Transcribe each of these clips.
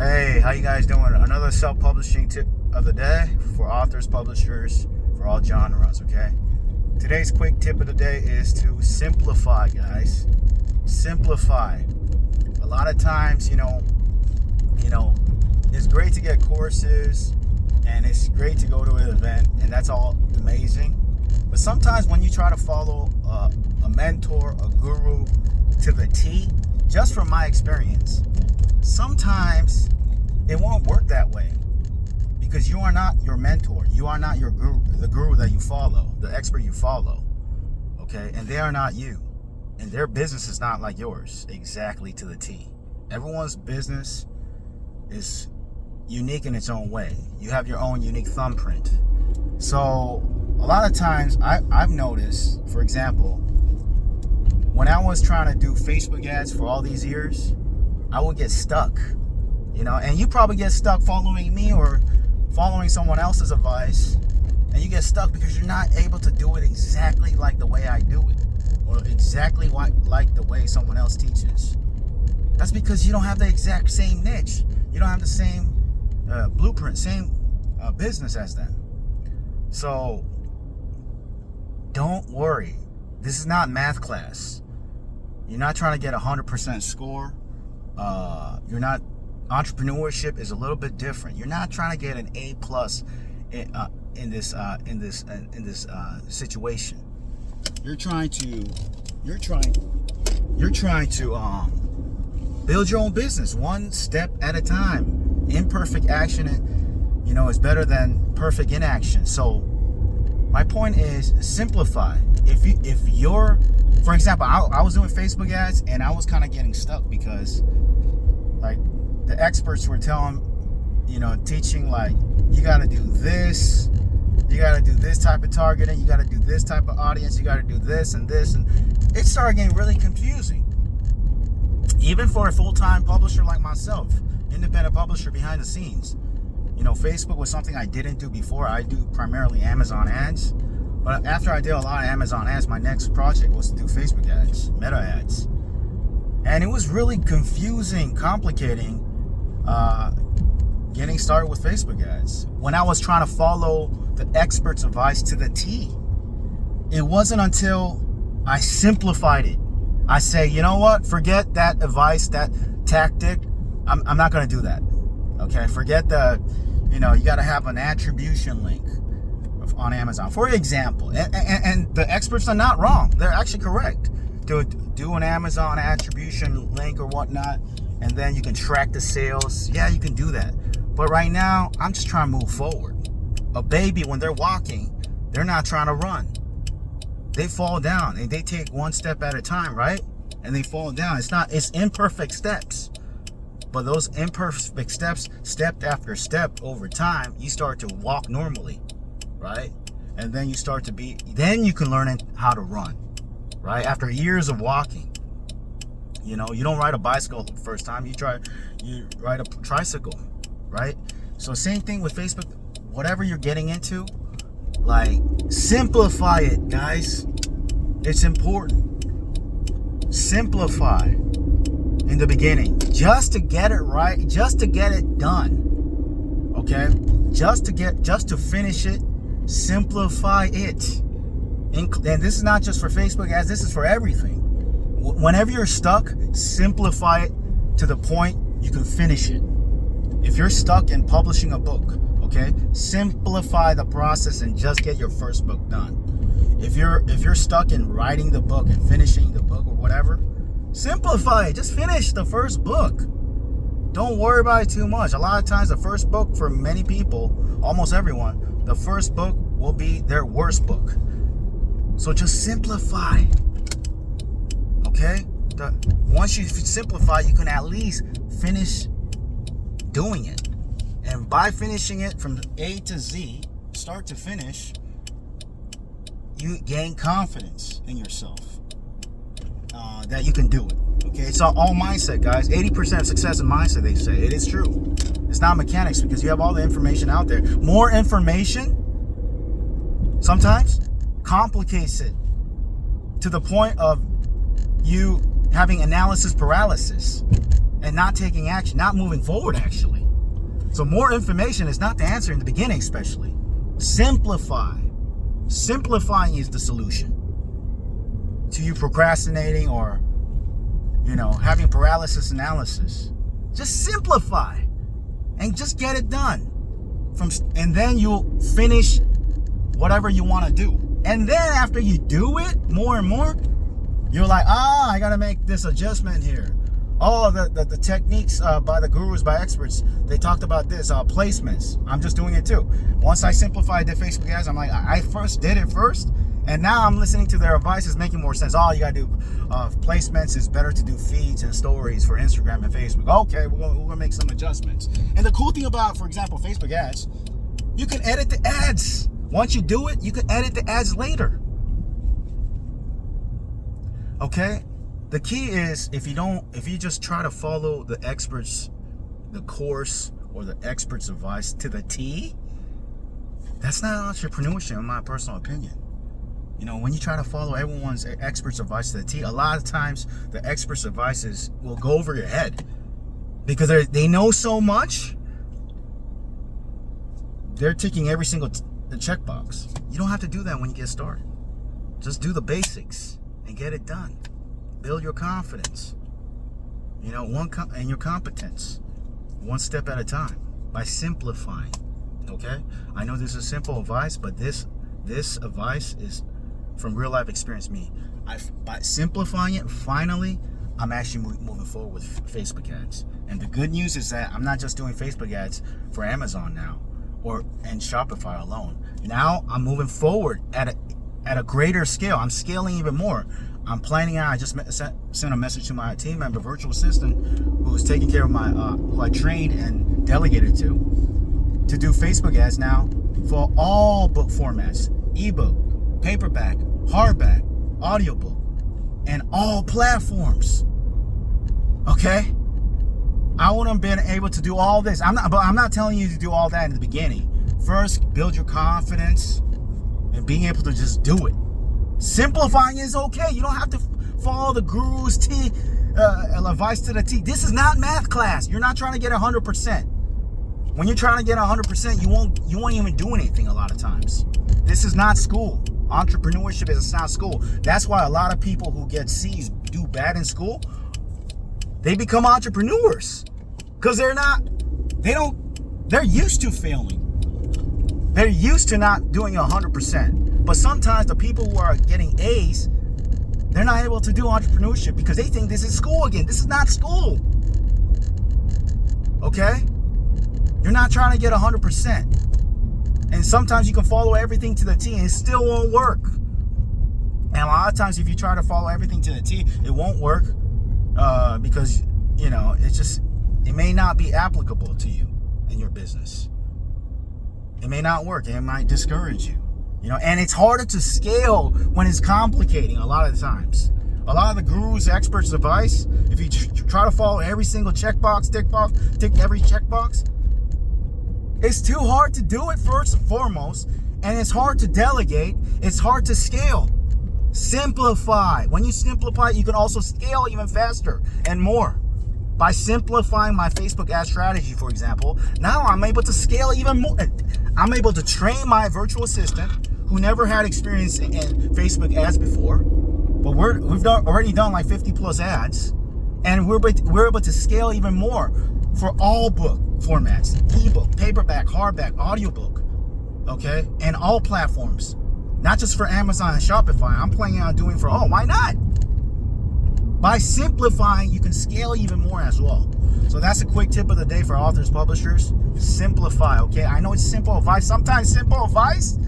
Hey, how you guys doing? Another self-publishing tip of the day for authors, publishers, for all genres, okay? Today's quick tip of the day is to simplify, guys. Simplify. A lot of times, it's great to get courses and it's great to go to an event, and that's all amazing. But sometimes when you try to follow a mentor, a guru to the T, just from my experience, sometimes it won't work that way, because you are not your mentor. You are not your guru, the guru that you follow, the expert you follow. Okay? And they are not you. And their business is not like yours, exactly to the T. Everyone's business is unique in its own way. You have your own unique thumbprint. So a lot of times I've noticed, for example, when I was trying to do Facebook ads for all these years, I would get stuck, and you probably get stuck following me or following someone else's advice, and you get stuck because you're not able to do it exactly like the way I do it, or exactly like the way someone else teaches. That's because you don't have the exact same niche. You don't have the same blueprint, same business as them. So don't worry. This is not math class. You're not trying to get 100% score. Entrepreneurship is a little bit different. You're not trying to get an A+ in this situation. You're trying to build your own business one step at a time. Imperfect action, is better than perfect inaction. So my point is, simplify. If you're, for example, I was doing Facebook ads and I was kind of getting stuck because, like, the experts were teaching, like, you got to do this, you got to do this type of targeting, you got to do this type of audience, you got to do this and this, and it started getting really confusing. Even for a full-time publisher like myself, independent publisher behind the scenes. Facebook was something I didn't do before. I do primarily Amazon ads. But after I did a lot of Amazon ads, my next project was to do Facebook ads, meta ads. And it was really confusing, complicating, getting started with Facebook ads. When I was trying to follow the expert's advice to the T, it wasn't until I simplified it. I say, you know what? Forget that advice, that tactic. I'm not going to do that. Okay? Forget you got to have an attribution link on Amazon, for example. And the experts are not wrong. They're actually correct. To do an Amazon attribution link or whatnot, and then you can track the sales. Yeah, you can do that. But right now, I'm just trying to move forward. A baby, when they're walking, they're not trying to run. They fall down and they take one step at a time, right? And they fall down. It's imperfect steps. But those imperfect steps, step after step over time, you start to walk normally, right? And then then you can learn how to run, right? After years of walking, you don't ride a bicycle the first time, you ride a tricycle, right? So same thing with Facebook. Whatever you're getting into, like, simplify it, guys. It's important. Simplify in the beginning, just to get it right, just to get it done. Okay? Just to finish it, simplify it. And this is not just for Facebook ads, this is for everything. Whenever you're stuck, simplify it to the point you can finish it. If you're stuck in publishing a book, okay, simplify the process and just get your first book done. If you're stuck in writing the book and finishing the book or whatever, simplify it. Just finish the first book. Don't worry about it too much. A lot of times the first book, for many people, almost everyone, the first book will be their worst book. So just simplify. Okay? Once you simplify, you can at least finish doing it. And by finishing it from A to Z, start to finish, you gain confidence in yourself that you can do it. Okay, it's all mindset, guys. 80% of success in mindset, they say. It is true. It's not mechanics, because you have all the information out there. More information sometimes complicates it to the point of you having analysis paralysis. and not taking action, not moving forward actually. So more information is not the answer in the beginning, especially. Simplify. Simplifying is the solution to you procrastinating or, having paralysis analysis. Just simplify and just get it done. And then you'll finish whatever you want to do. And then after you do it more and more, you're like, I got to make this adjustment here. Oh, the techniques by the gurus, by experts, they talked about this, placements. I'm just doing it too. Once I simplified the Facebook ads, I'm like, I first did it first, and now I'm listening to their advice. It's making more sense. Oh, you got to do placements. It's better to do feeds and stories for Instagram and Facebook. Okay, we're gonna make some adjustments. And the cool thing about, for example, Facebook ads, you can edit the ads. Once you do it, you can edit the ads later. Okay? The key is if you just try to follow the experts, the course or the expert's advice to the T, that's not entrepreneurship in my personal opinion. When you try to follow everyone's expert's advice to the T, a lot of times the expert's advices will go over your head because they know so much. They're ticking every single checkbox. You don't have to do that when you get started. Just do the basics and get it done. Build your confidence, and your competence, one step at a time, by simplifying. Okay, I know this is simple advice, but this advice is from real life experience. By simplifying it, finally, I'm actually moving forward with Facebook ads. And the good news is that I'm not just doing Facebook ads for Amazon now, and Shopify alone. Now I'm moving forward at a greater scale. I'm scaling even more. I'm planning out. I just sent a message to my team member, virtual assistant, who's taking care of who I trained and delegated to do Facebook ads now for all book formats: ebook, paperback, hardback, audiobook, and all platforms. Okay, I wouldn't have been able to do all this. I'm not telling you to do all that in the beginning. First, build your confidence and being able to just do it. Simplifying is okay. You don't have to follow the guru's advice to the T. This is not math class. You're not trying to get 100%. When you're trying to get 100%, you won't even do anything a lot of times. This is not school. Entrepreneurship is not school. That's why a lot of people who get C's do bad in school. They become entrepreneurs because they're used to failing. They're used to not doing 100%. But sometimes the people who are getting A's, they're not able to do entrepreneurship because they think this is school again. This is not school. Okay? You're not trying to get 100%. And sometimes you can follow everything to the T and it still won't work. And a lot of times if you try to follow everything to the T, it won't work because, it may not be applicable to you in your business. It may not work. It might discourage you. And it's harder to scale when it's complicating a lot of the times. A lot of the gurus, experts' advice, if you try to follow every single checkbox, tick every checkbox, it's too hard to do it first and foremost, and it's hard to delegate. It's hard to scale. Simplify. When you simplify, you can also scale even faster and more. By simplifying my Facebook ad strategy, for example, now I'm able to scale even more. I'm able to train my virtual assistant who never had experience in Facebook ads before, but we've already done like 50 plus ads, and we're able to scale even more for all book formats: ebook, paperback, hardback, audiobook, okay, and all platforms, not just for Amazon and Shopify. I'm planning on doing why not? By simplifying, you can scale even more as well. So that's a quick tip of the day for authors, publishers. Simplify, okay? I know it's simple advice. Sometimes simple advice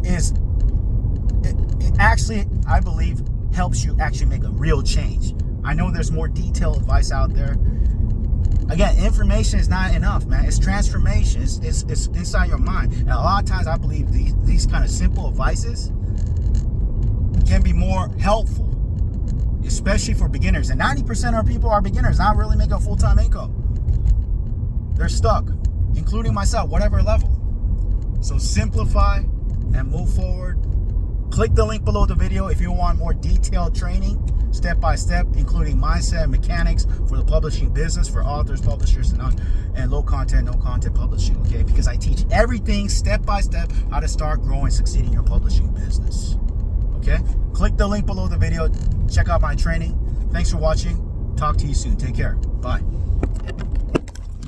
it actually, I believe, helps you actually make a real change. I know there's more detailed advice out there. Again, information is not enough, man. It's transformation. It's inside your mind. And a lot of times I believe these kind of simple advices can be more helpful, especially for beginners. And 90% of people are beginners, not really making a full-time income. They're stuck, including myself, whatever level. So simplify and move forward. Click the link below the video if you want more detailed training, step-by-step, including mindset mechanics for the publishing business for authors, publishers, and low content, no content publishing, okay? Because I teach everything step-by-step how to start, grow, and succeed in your publishing business, okay? Click the link below the video. Check out my training. Thanks for watching. Talk to you soon. Take care. Bye.